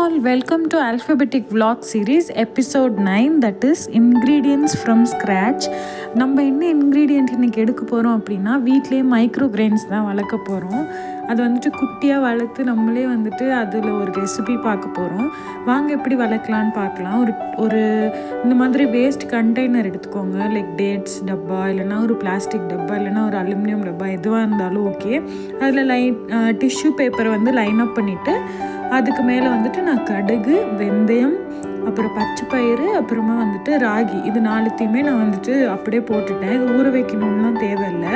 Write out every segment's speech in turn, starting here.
all, welcome to Alphabetic Vlog Series episode 9, that is ingredients from scratch. நம்ம என்ன ingredient இன்றைக்கி எடுக்க போகிறோம் அப்படின்னா, வீட்டிலே மைக்ரோ கிரெயின்ஸ் தான் வளர்க்க போகிறோம். அது வந்துட்டு குட்டியாக வளர்த்து நம்மளே வந்துட்டு அதில் ஒரு ரெசிபி பார்க்க போகிறோம். வாங்க எப்படி வளர்க்கலான்னு பார்க்கலாம். ஒரு இந்த மாதிரி வேஸ்ட் கண்டெய்னர் எடுத்துக்கோங்க. லைக் டேட்ஸ் டப்பா, இல்லைனா ஒரு பிளாஸ்டிக் டப்பா, இல்லைனா ஒரு அலுமினியம் டப்பா, எதுவாக இருந்தாலும் ஓகே. அதில் டிஷ்யூ பேப்பரை வந்து லைன் அப் பண்ணிவிட்டு அதுக்கு மேலே வந்துட்டு நான் கடுகு, வெந்தயம், அப்புறம் பச்சை பயிறு, அப்புறமா வந்துட்டு ராகி, இது நாலுத்தையுமே நான் வந்துட்டு அப்படியே போட்டுட்டேன். இது ஊற வைக்கணும்லாம் தேவையில்லை.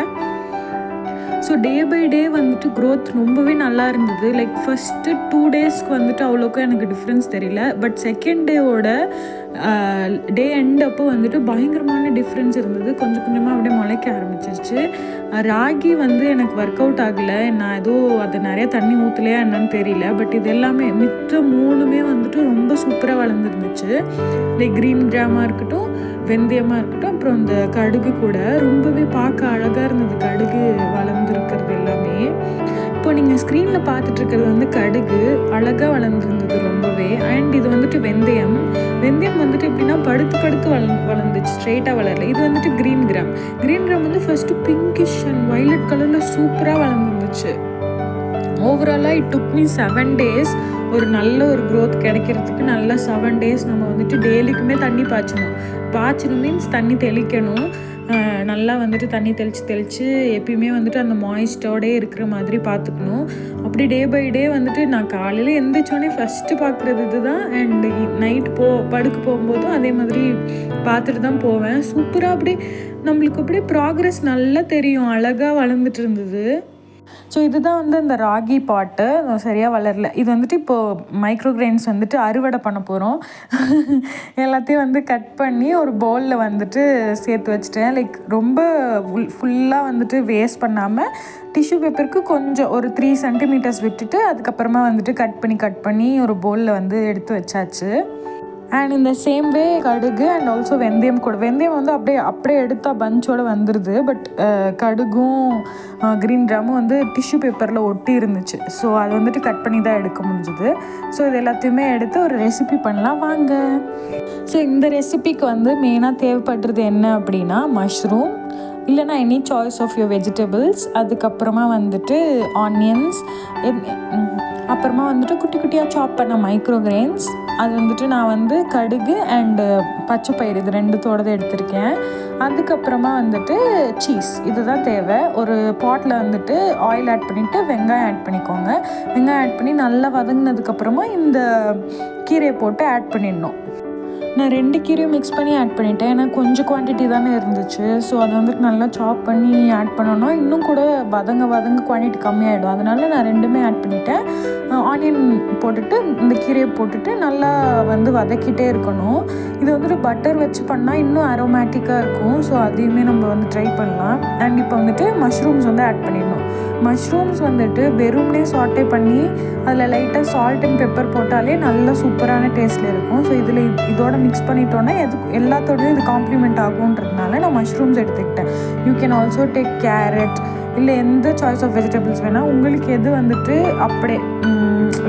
ஸோ டே பை டே வந்துட்டு க்ரோத் ரொம்பவே நல்லா இருந்தது. லைக் ஃபஸ்ட்டு 2 டேஸ்க்கு வந்துட்டு அவ்வளோக்கும் எனக்கு டிஃப்ரென்ஸ் தெரியல. பட் செகண்ட் டேவோட டே எண்ட் அப்போ வந்துட்டு பயங்கரமான டிஃப்ரென்ஸ் இருந்தது. கொஞ்சம் கொஞ்சமாக அப்படியே முளைக்க ஆரம்பிச்சிருச்சு. ராகி வந்து எனக்கு ஒர்க் அவுட் ஆகலை. நான் ஏதோ அது நிறைய தண்ணி ஊற்றலையா என்னன்னு தெரியல. பட் இது எல்லாமே மித்த 3மே வந்துட்டு ரொம்ப சூப்பராக வளர்ந்துருந்துச்சு. லைக் க்ரீன் கிராமாக இருக்கட்டும், வெந்தயமாக இருக்கட்டும், அப்புறம் இந்த கடுகு கூட ரொம்பவே பார்க்க அழகாக இருந்தது. கடுகு வளர்ந்துருக்கிறது எல்லாமே. இப்போ நீங்கள் ஸ்க்ரீனில் பார்த்துட்ருக்கிறது வந்து கடுகு அழகாக வளர்ந்துருந்தது ரொம்பவே. அண்ட் இது வந்துட்டு வெந்தயம் வந்துட்டு எப்படின்னா படுத்து வளர்ந்துச்சு, ஸ்ட்ரெயிட்டாக வளரல. இது வந்துட்டு க்ரீன் கிராம் வந்து ஃபஸ்ட்டு பிங்கிஷ் அண்ட் வைலட் கலரில் சூப்பராக வளர்ந்துருந்துச்சு. ஓவராலாக இட் டுக் மீ 7 days ஒரு நல்ல ஒரு க்ரோத் கிடைக்கிறதுக்கு. நல்ல 7 days நம்ம வந்துட்டு டெய்லிக்குமே தண்ணி பாய்ச்சணும் மீன்ஸ் தண்ணி தெளிக்கணும். நல்லா வந்துட்டு தண்ணி தெளித்து எப்பயுமே வந்துட்டு அந்த மாய்ஸ்டோடே இருக்கிற மாதிரி பார்த்துக்கணும். அப்படி டே பை டே வந்துட்டு நான் காலையில் எழுந்திரிச்சோடனே ஃபஸ்ட்டு பார்க்குறது இது தான். அண்ட் நைட் படுக்க போகும்போதும் அதே மாதிரி பார்த்துட்டு தான் போவேன். சூப்பராக அப்படியே நம்மளுக்கு அப்படியே ப்ராக்ரஸ் நல்லா தெரியும். அழகாக வளர்ந்துட்டு இருந்தது. ஸோ இதுதான் வந்து இந்த ராகி பாட்டு சரியாக வளரல. இது வந்துட்டு இப்போது மைக்ரோ கிரெயின்ஸ் வந்துட்டு அறுவடை பண்ண போகிறோம். எல்லாத்தையும் வந்து கட் பண்ணி ஒரு பவுலில் வந்துட்டு சேர்த்து வச்சுட்டேன். லைக் ரொம்ப ஃபுல்லாக வந்துட்டு வேஸ்ட் பண்ணாமல் டிஷ்யூ பேப்பருக்கு கொஞ்சம் ஒரு 3 centimeters விட்டுட்டு அதுக்கப்புறமா வந்துட்டு கட் பண்ணி ஒரு பவுலில் வந்து எடுத்து வச்சாச்சு. அண்ட் இந்த சேம் வே கடுகு அண்ட் ஆல்சோ வெந்தயம் வந்து அப்படியே எடுத்தால் பஞ்சோடு வந்துடுது. பட் கடுகும் க்ரீன் கிராமும் வந்து டிஷ்யூ பேப்பரில் ஒட்டி இருந்துச்சு. ஸோ அது வந்துட்டு கட் பண்ணி தான் எடுக்க முடிஞ்சுது. ஸோ இது எல்லாத்தையுமே எடுத்து ஒரு ரெசிபி பண்ணலாம் வாங்க. ஸோ இந்த ரெசிபிக்கு வந்து மெயினாக தேவைப்படுறது என்ன அப்படின்னா, மஷ்ரூம் இல்லைனா any choice of your vegetables, அதுக்கப்புறமா வந்துட்டு ஆனியன்ஸ், அப்புறமா வந்துட்டு குட்டி குட்டியாக சாப் பண்ண மைக்ரோ கிரெயின்ஸ். அது வந்துட்டு நான் வந்து கடுகு அண்டு பச்சை பயிறு இது 2தோடதை எடுத்திருக்கேன். அதுக்கப்புறமா வந்துட்டு சீஸ், இதுதான் தேவை. ஒரு பாட்டில் வந்துட்டு ஆயில் ஆட் பண்ணிவிட்டு வெங்காயம் ஆட் பண்ணிக்கோங்க. வெங்காயம் ஆட் பண்ணி நல்லா வதங்கினதுக்கப்புறமா இந்த கீரையை போட்டு ஆட் பண்ணிடணும். நான் 2 கீரையும் மிக்ஸ் பண்ணி ஆட் பண்ணிட்டேன். ஏன்னா கொஞ்சம் குவான்டிட்டி தானே இருந்துச்சு. ஸோ அதை வந்துட்டு நல்லா சாப் பண்ணி ஆட் பண்ணணும். இன்னும் கூட வதங்க குவான்டிட்டி கம்மியாகிடும். அதனால நான் 2மே ஆட் பண்ணிட்டேன். ஆனியன் போட்டுட்டு இந்த கீரையை போட்டுட்டு நல்லா வந்து வதக்கிட்டே இருக்கணும். இது வந்துட்டு பட்டர் வச்சு பண்ணால் இன்னும் அரோமேட்டிக்காக இருக்கும். ஸோ அதையுமே நம்ம வந்து ட்ரை பண்ணலாம். அண்ட் இப்போ வந்துட்டு மஷ்ரூம்ஸ் வந்து ஆட் பண்ணிடணும். மஷ்ரூம்ஸ் வந்துட்டு வெறும்னே சாட்டே பண்ணி அதில் லைட்டாக சால்ட் அண்ட் பெப்பர் போட்டாலே நல்லா சூப்பரான டேஸ்ட்டில் இருக்கும். ஸோ இதோட மிக்ஸ் பண்ணிட்டோன்னா எல்லாத்தோடையும் இது காம்ப்ளிமெண்ட் ஆகுன்றதுனால நான் மஷ்ரூம்ஸ் எடுத்துக்கிட்டேன். You can also take carrot, இல்லை எந்த சாய்ஸ் ஆஃப் வெஜிடபிள்ஸ் வேணால் உங்களுக்கு எது வந்துட்டு அப்படியே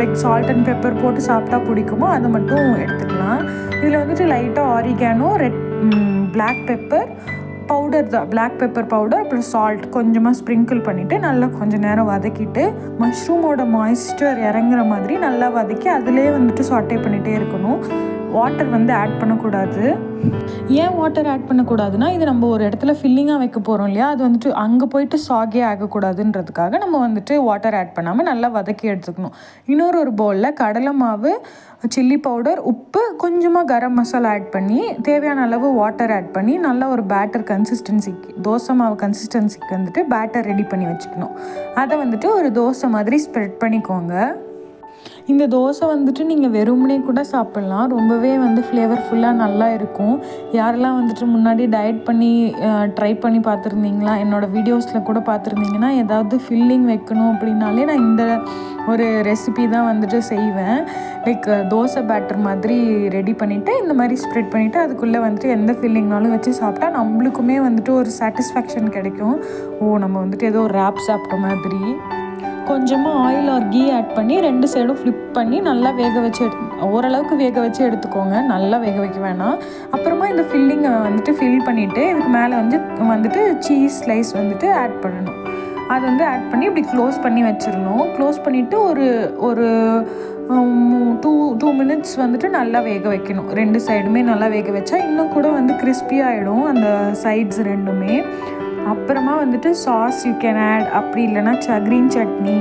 லைக் சால்ட் அண்ட் பெப்பர் போட்டு சாப்பிட்டா பிடிக்குமோ அதை மட்டும் எடுத்துக்கலாம். இதில் வந்துட்டு லைட்டாக ஆரிகானோ, பிளாக் பெப்பர் பவுடர் தான், பிளாக் பெப்பர் பவுடர், அப்புறம் சால்ட் கொஞ்சமாக ஸ்ப்ரிங்கிள் பண்ணிவிட்டு நல்லா கொஞ்சம் நேரம் வதக்கிட்டு மஷ்ரூமோட மாய்ஸ்சர் இறங்குற மாதிரி நல்லா வதக்கி அதிலே வந்துட்டு சாட்டே பண்ணிகிட்டே இருக்கணும். வாட்டர் வந்து ஆட் பண்ணக்கூடாது. ஏன் வாட்டர் ஆட் பண்ணக்கூடாதுன்னா, இது நம்ம ஒரு இடத்துல ஃபில்லிங்காக வைக்க போகிறோம் இல்லையா, அது வந்துட்டு அங்கே போயிட்டு சாகே ஆகக்கூடாதுன்றதுக்காக நம்ம வந்துட்டு வாட்டர் ஆட் பண்ணாமல் நல்லா வதக்கி எடுத்துக்கணும். இன்னொரு பவுலில் கடலை மாவு, சில்லி பவுடர், உப்பு, கொஞ்சமாக கரம் மசாலா ஆட் பண்ணி தேவையான அளவு வாட்டர் ஆட் பண்ணி நல்லா ஒரு பேட்டர் கன்சிஸ்டன்சிக்கு, தோசை மாவு கன்சிஸ்டன்சிக்கு வந்துட்டு பேட்டர் ரெடி பண்ணி வச்சுக்கணும். அதை வந்துட்டு ஒரு தோசை மாதிரி ஸ்ப்ரெட் பண்ணிக்கோங்க. இந்த தோசை வந்துட்டு நீங்கள் வெறுமனே கூட சாப்பிட்லாம். ரொம்பவே வந்து ஃப்ளேவர்ஃபுல்லாக நல்லா இருக்கும். யாரெல்லாம் வந்துட்டு முன்னாடி டயட் பண்ணி ட்ரை பண்ணி பார்த்துருந்தீங்களா, என்னோடய வீடியோஸில் கூட பார்த்துருந்தீங்கன்னா, ஏதாவது ஃபில்லிங் வைக்கணும் அப்படின்னாலே நான் இந்த ஒரு ரெசிபி தான் வந்துட்டு செய்வேன். லைக் தோசை பேட்டர் மாதிரி ரெடி பண்ணிவிட்டு இந்த மாதிரி ஸ்ப்ரெட் பண்ணிவிட்டு அதுக்குள்ளே வந்துட்டு எந்த ஃபில்லிங்னாலும் வச்சு சாப்பிட்டா நம்மளுக்குமே வந்துட்டு ஒரு சாட்டிஸ்ஃபேக்ஷன் கிடைக்கும். நம்ம வந்துட்டு ஏதோ ஒரு ரேப் சாப்பிட்ட மாதிரி. கொஞ்சமாக ஆயில் ஆர் கீ ஆட் பண்ணி 2 சைடும் ஃப்ளிப் பண்ணி நல்லா வேக வச்சு ஓரளவுக்கு வேக வச்சு எடுத்துக்கோங்க, நல்லா வேக வைக்க வேணாம். அப்புறமா இந்த ஃபில்லிங்கை வந்துட்டு ஃபில் பண்ணிவிட்டு இதுக்கு மேலே வந்துட்டு சீஸ் ஸ்லைஸ் வந்துட்டு ஆட் பண்ணணும். அது வந்து ஆட் பண்ணி இப்படி க்ளோஸ் பண்ணி வச்சிடணும். க்ளோஸ் பண்ணிவிட்டு ஒரு 2 மினிட்ஸ் வந்துட்டு நல்லா வேக வைக்கணும். 2 சைடுமே நல்லா வேக வச்சா இன்னும் கூட வந்து கிறிஸ்பியாகிடும் அந்த சைட்ஸ் ரெண்டுமே. அப்புறமா வந்துட்டு சாஸ் யூ கேன் ஆட், அப்படி இல்லைன்னா க்ரீன் சட்னி,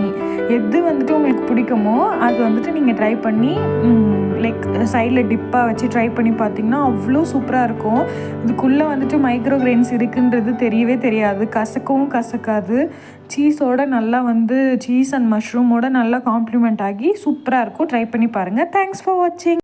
எது வந்துட்டு உங்களுக்கு பிடிக்குமோ அது வந்துட்டு நீங்கள் ட்ரை பண்ணி லைக் சைடில் டிப்பாக வச்சு ட்ரை பண்ணி பார்த்தீங்கன்னா அவ்வளோ சூப்பராக இருக்கும். இதுக்குள்ளே வந்துட்டு மைக்ரோகிரெயின்ஸ் இருக்குன்றது தெரியவே தெரியாது, கசக்கவும் கசக்காது. சீஸோட நல்லா வந்து சீஸ் அண்ட் மஷ்ரூமோட நல்லா காம்ப்ளிமெண்ட் ஆகி சூப்பராக இருக்கும். ட்ரை பண்ணி பாருங்கள். தேங்க்ஸ் ஃபார் வாட்சிங்.